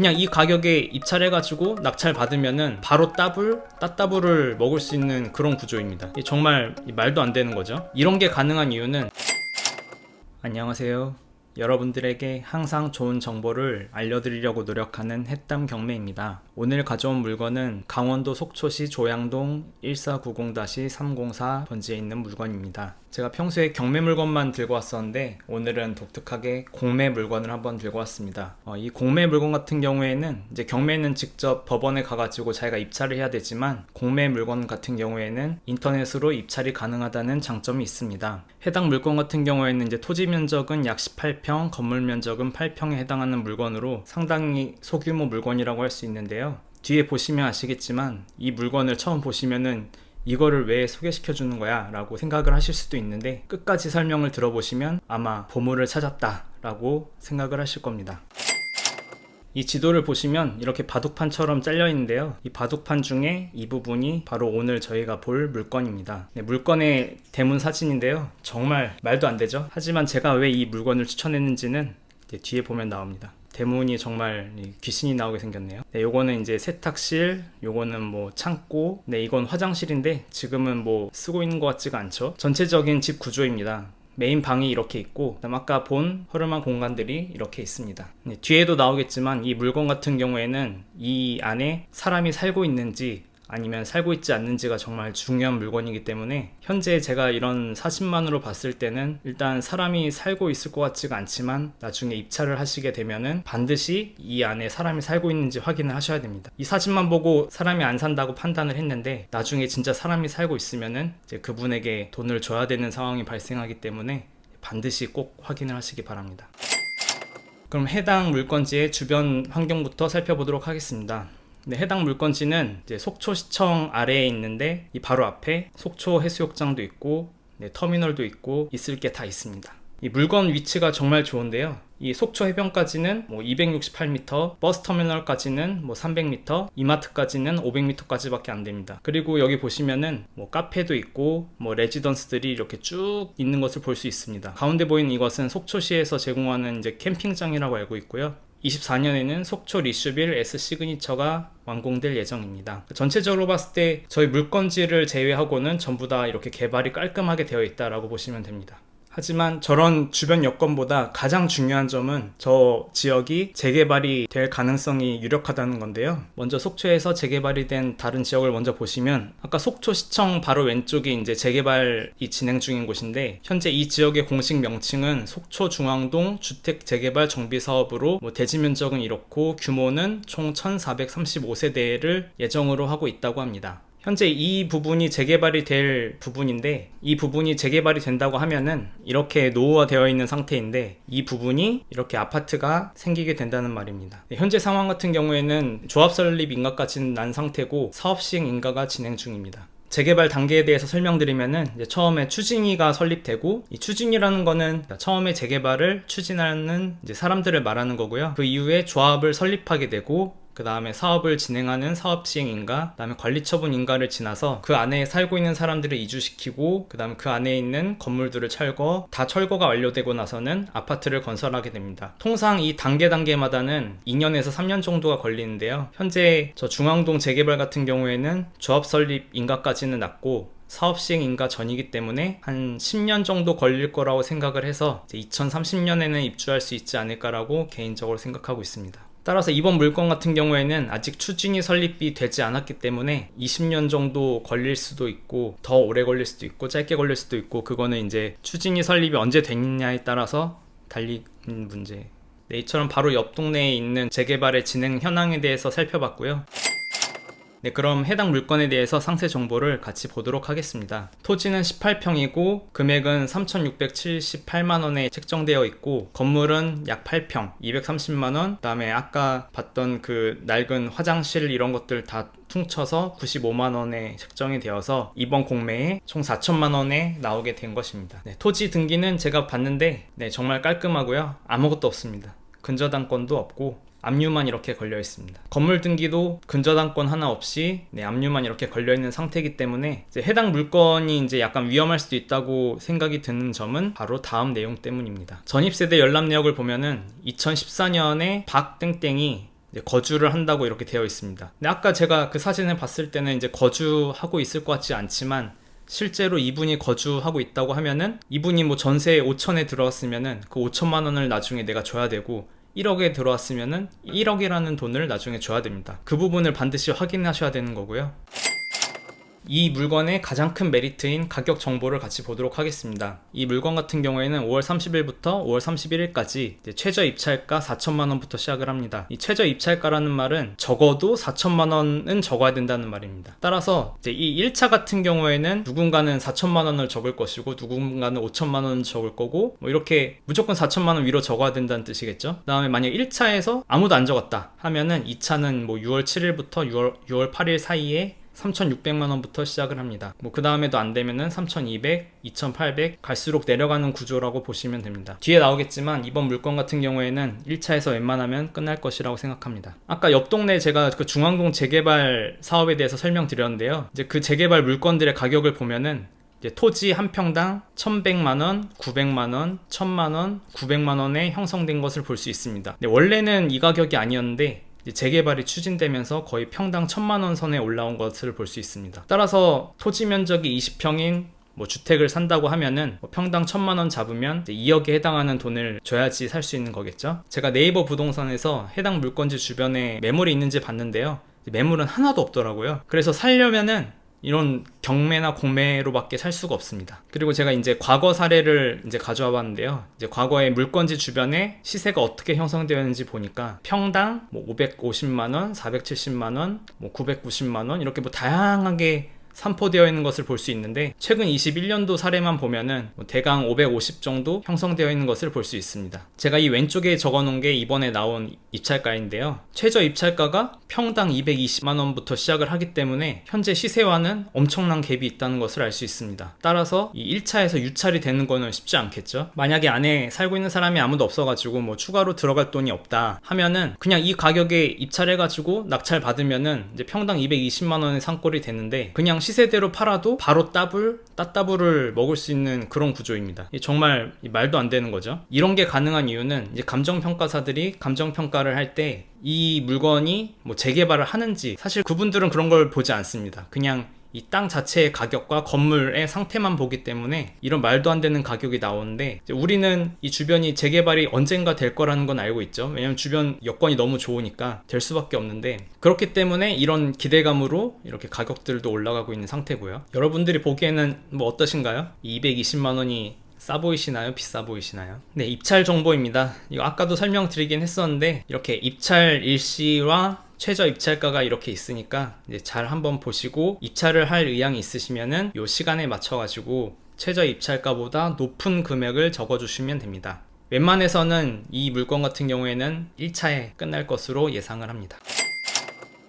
그냥 이 가격에 입찰해가지고 낙찰 받으면은 바로 따따블을 먹을 수 있는 그런 구조입니다. 정말 말도 안 되는 거죠. 이런 게 가능한 이유는, 안녕하세요. 여러분들에게 항상 좋은 정보를 알려드리려고 노력하는 햇담 경매입니다. 오늘 가져온 물건은 강원도 속초시 조양동 1490-304 번지에 있는 물건입니다. 제가 평소에 경매 물건만 들고 왔었는데 오늘은 독특하게 공매 물건을 한번 들고 왔습니다. 이 공매 물건 같은 경우에는 이제 경매는 직접 법원에 가가지고 자기가 입찰을 해야 되지만, 공매 물건 같은 경우에는 인터넷으로 입찰이 가능하다는 장점이 있습니다. 해당 물건 같은 경우에는 이제 토지 면적은 약 18평, 건물 면적은 8평에 해당하는 물건으로 상당히 소규모 물건이라고 할 수 있는데요. 뒤에 보시면 아시겠지만 이 물건을 처음 보시면은 이거를 왜 소개시켜 주는 거야 라고 생각을 하실 수도 있는데, 끝까지 설명을 들어보시면 아마 보물을 찾았다 라고 생각을 하실 겁니다. 이 지도를 보시면 이렇게 바둑판처럼 잘려 있는데요, 이 바둑판 중에 이 부분이 바로 오늘 저희가 볼 물건입니다. 물건의 대문 사진인데요, 정말 말도 안 되죠. 하지만 제가 왜 이 물건을 추천했는지는 뒤에 보면 나옵니다. 대문이 정말 귀신이 나오게 생겼네요. 요거는 이제 세탁실, 요거는 뭐 창고, 이건 화장실인데 지금은 뭐 쓰고 있는 것 같지가 않죠. 전체적인 집 구조입니다. 메인 방이 이렇게 있고, 그다음 아까 본 허름한 공간들이 이렇게 있습니다. 뒤에도 나오겠지만 이 물건 같은 경우에는 이 안에 사람이 살고 있는지 아니면 살고 있지 않는지가 정말 중요한 물건이기 때문에, 현재 제가 이런 사진만으로 봤을 때는 일단 사람이 살고 있을 것 같지가 않지만, 나중에 입찰을 하시게 되면은 반드시 이 안에 사람이 살고 있는지 확인을 하셔야 됩니다. 이 사진만 보고 사람이 안 산다고 판단을 했는데 나중에 진짜 사람이 살고 있으면은 이제 그분에게 돈을 줘야 되는 상황이 발생하기 때문에 반드시 꼭 확인을 하시기 바랍니다. 그럼 해당 물건지의 주변 환경부터 살펴보도록 하겠습니다. 해당 물건지는 이제 속초시청 아래에 있는데, 이 바로 앞에 속초 해수욕장도 있고 터미널도 있고 있을 게 다 있습니다. 이 물건 위치가 정말 좋은데요, 이 속초 해변까지는 뭐 268m, 버스 터미널까지는 뭐 300m, 이마트까지는 500m까지 밖에 안 됩니다. 그리고 여기 보시면은 뭐 카페도 있고 뭐 레지던스들이 이렇게 쭉 있는 것을 볼 수 있습니다. 가운데 보이는 이것은 속초시에서 제공하는 이제 캠핑장이라고 알고 있고요, 24년에는 속초 리슈빌 S 시그니처가 완공될 예정입니다. 전체적으로 봤을 때 저희 물건지를 제외하고는 전부 다 이렇게 개발이 깔끔하게 되어 있다라고 보시면 됩니다. 하지만 저런 주변 여건보다 가장 중요한 점은 저 지역이 재개발이 될 가능성이 유력하다는 건데요. 먼저 속초에서 재개발이 된 다른 지역을 먼저 보시면, 아까 속초시청 바로 왼쪽이 이제 재개발이 진행 중인 곳인데, 현재 이 지역의 공식 명칭은 속초중앙동 주택재개발 정비사업으로, 대지 면적은 이렇고 규모는 총 1435세대를 예정으로 하고 있다고 합니다. 현재 이 부분이 재개발이 될 부분인데, 이 부분이 재개발이 된다고 하면은 이렇게 노후화되어 있는 상태인데 이 부분이 이렇게 아파트가 생기게 된다는 말입니다. 현재 상황 같은 경우에는 조합 설립 인가까지는 난 상태고 사업 시행 인가가 진행 중입니다. 재개발 단계에 대해서 설명드리면은, 이제 처음에 추진위가 설립되고, 이 추진위라는 거는 처음에 재개발을 추진하는 이제 사람들을 말하는 거고요. 그 이후에 조합을 설립하게 되고, 그 다음에 사업을 진행하는 사업시행인가, 그 다음에 관리처분인가를 지나서 그 안에 살고 있는 사람들을 이주시키고, 그 다음에 그 안에 있는 건물들을 다 철거가 완료되고 나서는 아파트를 건설하게 됩니다. 통상 이 단계마다는 2년에서 3년 정도가 걸리는데요, 현재 저 중앙동 재개발 같은 경우에는 조합 설립 인가까지는 났고 사업시행 인가 전이기 때문에 한 10년 정도 걸릴 거라고 생각을 해서 2030년에는 입주할 수 있지 않을까라고 개인적으로 생각하고 있습니다. 따라서 이번 물건 같은 경우에는 아직 추진이 설립이 되지 않았기 때문에 20년 정도 걸릴 수도 있고, 더 오래 걸릴 수도 있고, 짧게 걸릴 수도 있고, 그거는 이제 추진이 설립이 언제 됐냐에 따라서 달리는 문제. 이처럼 바로 옆 동네에 있는 재개발의 진행 현황에 대해서 살펴봤고요. 그럼 해당 물건에 대해서 상세 정보를 같이 보도록 하겠습니다. 토지는 18평이고 금액은 3,678만원에 책정되어 있고, 건물은 약 8평, 230만원, 그 다음에 아까 봤던 그 낡은 화장실 이런 것들 다 퉁쳐서 95만원에 책정이 되어서 이번 공매에 총 4천만원에 나오게 된 것입니다. 토지 등기는 제가 봤는데 정말 깔끔하고요, 아무것도 없습니다. 근저당권도 없고 압류만 이렇게 걸려 있습니다. 건물 등기도 근저당권 하나 없이 압류만 이렇게 걸려 있는 상태이기 때문에 이제 해당 물건이 이제 약간 위험할 수도 있다고 생각이 드는 점은 바로 다음 내용 때문입니다. 전입세대 열람 내역을 보면은 2014년에 박땡땡이 이제 거주를 한다고 이렇게 되어 있습니다. 근데 아까 제가 그 사진을 봤을 때는 이제 거주하고 있을 것 같지 않지만 실제로 이분이 거주하고 있다고 하면은 이분이 뭐 전세 5천에 들어왔으면은 그 5천만 원을 나중에 내가 줘야 되고 1억에 들어왔으면은 1억이라는 돈을 나중에 줘야 됩니다. 그 부분을 반드시 확인하셔야 되는 거고요. 이 물건의 가장 큰 메리트인 가격 정보를 같이 보도록 하겠습니다. 이 물건 같은 경우에는 5월 30일부터 5월 31일까지 최저 입찰가 4천만 원부터 시작을 합니다. 이 최저 입찰가라는 말은 적어도 4천만 원은 적어야 된다는 말입니다. 따라서 이 1차 같은 경우에는 누군가는 4천만 원을 적을 것이고 누군가는 5천만 원을 적을 거고 뭐 이렇게 무조건 4천만 원 위로 적어야 된다는 뜻이겠죠. 그 다음에 만약 1차에서 아무도 안 적었다 하면은 2차는 뭐 6월 7일부터 6월 8일 사이에 3,600만 원부터 시작을 합니다. 뭐 그 다음에도 안 되면은 3,200, 2,800 갈수록 내려가는 구조라고 보시면 됩니다. 뒤에 나오겠지만 이번 물건 같은 경우에는 1차에서 웬만하면 끝날 것이라고 생각합니다. 아까 옆 동네 제가 그 중앙동 재개발 사업에 대해서 설명드렸는데요. 이제 그 재개발 물건들의 가격을 보면은 이제 토지 한 평당 1,100만원, 900만원, 1,000만원, 900만원에 형성된 것을 볼 수 있습니다. 근데 원래는 이 가격이 아니었는데 재개발이 추진되면서 거의 평당 1,000만원 선에 올라온 것을 볼 수 있습니다. 따라서 토지 면적이 20평인 뭐 주택을 산다고 하면은 뭐 평당 1,000만원 잡으면 2억에 해당하는 돈을 줘야지 살 수 있는 거겠죠. 제가 네이버 부동산에서 해당 물건지 주변에 매물이 있는지 봤는데요. 매물은 하나도 없더라고요. 그래서 살려면은 이런 경매나 공매로밖에 살 수가 없습니다. 그리고 제가 이제 과거 사례를 이제 가져와 봤는데요. 이제 과거의 물건지 주변에 시세가 어떻게 형성되었는지 보니까 평당 뭐 550만원, 470만원, 뭐 990만원 이렇게 뭐 다양하게 산포되어 있는 것을 볼 수 있는데 최근 21년도 사례만 보면은 대강 550 정도 형성되어 있는 것을 볼 수 있습니다. 제가 이 왼쪽에 적어 놓은 게 이번에 나온 입찰가인데요. 최저 입찰가가 평당 220만원부터 시작을 하기 때문에 현재 시세와는 엄청난 갭이 있다는 것을 알 수 있습니다. 따라서 이 1차에서 유찰이 되는 거는 쉽지 않겠죠. 만약에 안에 살고 있는 사람이 아무도 없어가지고 뭐 추가로 들어갈 돈이 없다 하면은 그냥 이 가격에 입찰해가지고 낙찰 받으면은 이제 평당 220만원의 상꼴이 되는데 그냥 시세대로 팔아도 바로 따따블을 먹을 수 있는 그런 구조입니다. 정말 말도 안 되는 거죠. 이런 게 가능한 이유는 이제 감정평가사들이 감정평가를 할 때 이 물건이 뭐 재개발을 하는지 사실 그분들은 그런 걸 보지 않습니다. 그냥 이 땅 자체의 가격과 건물의 상태만 보기 때문에 이런 말도 안 되는 가격이 나오는데 우리는 이 주변이 재개발이 언젠가 될 거라는 건 알고 있죠. 왜냐면 주변 여건이 너무 좋으니까 될 수밖에 없는데 그렇기 때문에 이런 기대감으로 이렇게 가격들도 올라가고 있는 상태고요. 여러분들이 보기에는 뭐 어떠신가요? 220만 원이 싸 보이시나요? 비싸 보이시나요? 네, 입찰 정보입니다. 이거 아까도 설명드리긴 했었는데 이렇게 입찰 일시와 최저 입찰가가 이렇게 있으니까 이제 잘 한번 보시고 입찰을 할 의향이 있으시면은 요 시간에 맞춰 가지고 최저 입찰가보다 높은 금액을 적어 주시면 됩니다. 웬만해서는 이 물건 같은 경우에는 1차에 끝날 것으로 예상을 합니다.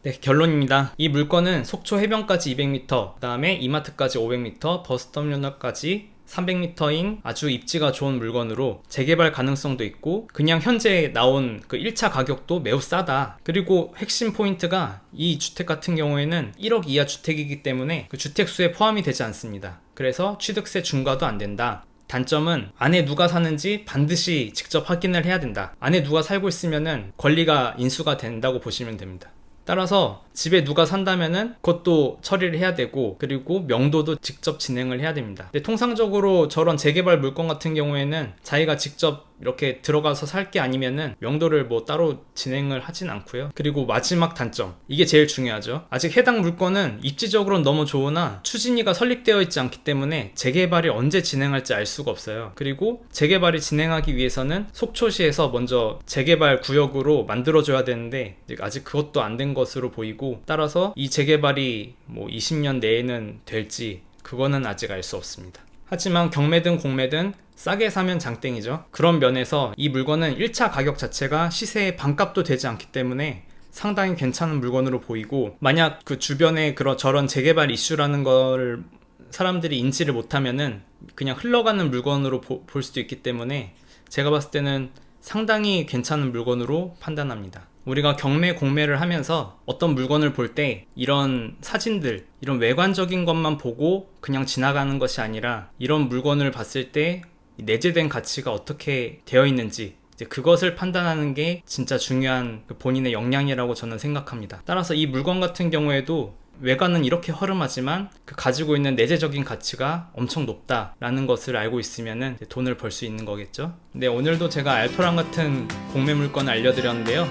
네, 결론입니다. 이 물건은 속초 해변까지 200m, 그 다음에 이마트까지 500m, 버스터미널까지 300m인 아주 입지가 좋은 물건으로 재개발 가능성도 있고 그냥 현재 나온 그 1차 가격도 매우 싸다. 그리고 핵심 포인트가 이 주택 같은 경우에는 1억 이하 주택이기 때문에 그 주택수에 포함이 되지 않습니다. 그래서 취득세 중과도 안 된다. 단점은 안에 누가 사는지 반드시 직접 확인을 해야 된다. 안에 누가 살고 있으면은 권리가 인수가 된다고 보시면 됩니다. 따라서 집에 누가 산다면은 그것도 처리를 해야 되고 그리고 명도도 직접 진행을 해야 됩니다. 근데 통상적으로 저런 재개발 물건 같은 경우에는 자기가 직접 이렇게 들어가서 살 게 아니면은 명도를 뭐 따로 진행을 하진 않고요. 그리고 마지막 단점, 이게 제일 중요하죠. 아직 해당 물건은 입지적으로는 너무 좋으나 추진위가 설립되어 있지 않기 때문에 재개발이 언제 진행할지 알 수가 없어요. 그리고 재개발이 진행하기 위해서는 속초시에서 먼저 재개발 구역으로 만들어줘야 되는데 아직 그것도 안 된 것으로 보이고 따라서 이 재개발이 뭐 20년 내에는 될지 그거는 아직 알 수 없습니다. 하지만 경매든 공매든 싸게 사면 장땡이죠. 그런 면에서 이 물건은 1차 가격 자체가 시세의 반값도 되지 않기 때문에 상당히 괜찮은 물건으로 보이고 만약 그 주변에 저런 재개발 이슈라는 걸 사람들이 인지를 못하면은 그냥 흘러가는 물건으로 볼 수도 있기 때문에 제가 봤을 때는 상당히 괜찮은 물건으로 판단합니다. 우리가 경매, 공매를 하면서 어떤 물건을 볼 때 이런 사진들, 이런 외관적인 것만 보고 그냥 지나가는 것이 아니라 이런 물건을 봤을 때 내재된 가치가 어떻게 되어 있는지 이제 그것을 판단하는 게 진짜 중요한 그 본인의 역량이라고 저는 생각합니다. 따라서 이 물건 같은 경우에도 외관은 이렇게 허름하지만 그 가지고 있는 내재적인 가치가 엄청 높다라는 것을 알고 있으면은 돈을 벌 수 있는 거겠죠. 네, 오늘도 제가 알토란 같은 공매 물건을 알려드렸는데요.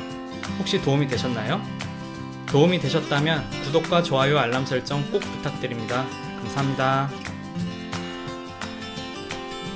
혹시 도움이 되셨나요? 도움이 되셨다면 구독과 좋아요, 알람 설정 꼭 부탁드립니다. 감사합니다.